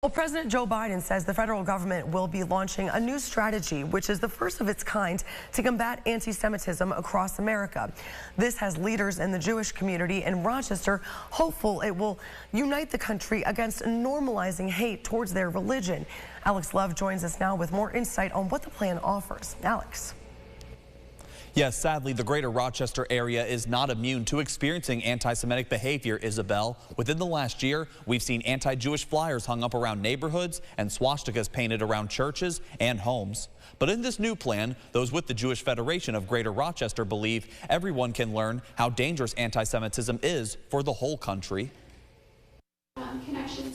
Well, President Joe Biden says the federal government will be launching a new strategy, which is the first of its kind to combat anti-Semitism across America. This has leaders in the Jewish community in Rochester hopeful it will unite the country against normalizing hate towards their religion. Alex Love joins us now with more insight on what the plan offers. Alex. Yes, sadly, the greater Rochester area is not immune to experiencing anti-Semitic behavior, Isabel. Within the last year, we've seen anti-Jewish flyers hung up around neighborhoods and swastikas painted around churches and homes. But in this new plan, those with the Jewish Federation of Greater Rochester believe everyone can learn how dangerous anti-Semitism is for the whole country.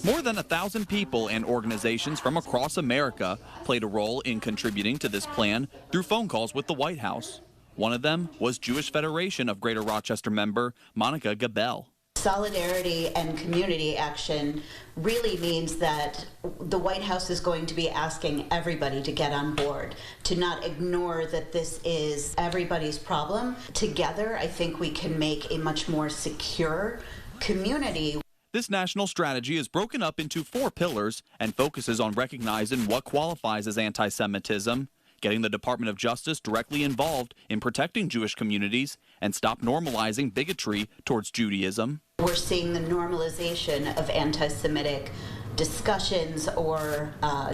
More than 1,000 people and organizations from across America played a role in contributing to this plan through phone calls with the White House. One of them was Jewish Federation of Greater Rochester member Monica Gabel. Solidarity and community action really means that the White House is going to be asking everybody to get on board, to not ignore that this is everybody's problem. Together, I think we can make a much more secure community. This national strategy is broken up into 4 pillars and focuses on recognizing what qualifies as anti-Semitism, getting the Department of Justice directly involved in protecting Jewish communities, and stop normalizing bigotry towards Judaism. We're seeing the normalization of anti-Semitic discussions or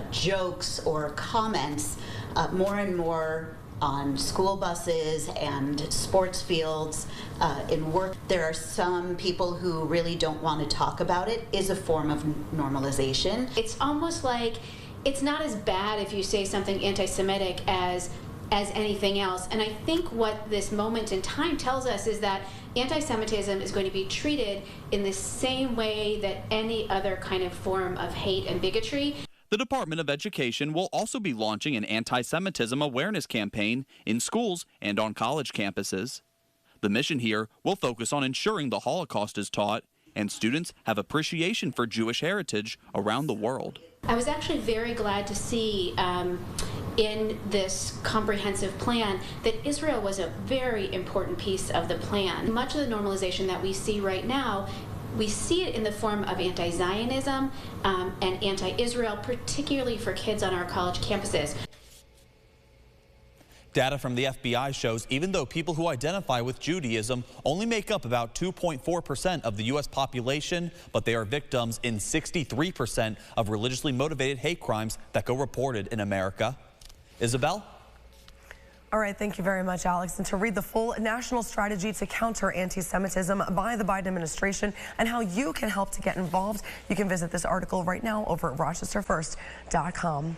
jokes or comments more and more on school buses and sports fields, in work. There are some people who really don't want to talk about it. Is a form of normalization. It's almost like it's not as bad if you say something anti-Semitic as anything else. And I think what this moment in time tells us is that anti-Semitism is going to be treated in the same way that any other kind of form of hate and bigotry. The Department of Education will also be launching an anti-Semitism awareness campaign in schools and on college campuses. The mission here will focus on ensuring the Holocaust is taught and students have appreciation for Jewish heritage around the world. I was actually very glad to see in this comprehensive plan that Israel was a very important piece of the plan. Much of the normalization that we see right now, we see it in the form of anti-Zionism and anti-Israel, particularly for kids on our college campuses. Data from the FBI shows even though people who identify with Judaism only make up about 2.4% of the U.S. population, but they are victims in 63% of religiously motivated hate crimes that go reported in America. Isabel? All right, thank you very much, Alex. And to read the full national strategy to counter anti-Semitism by the Biden administration and how you can help to get involved, you can visit this article right now over at rochesterfirst.com.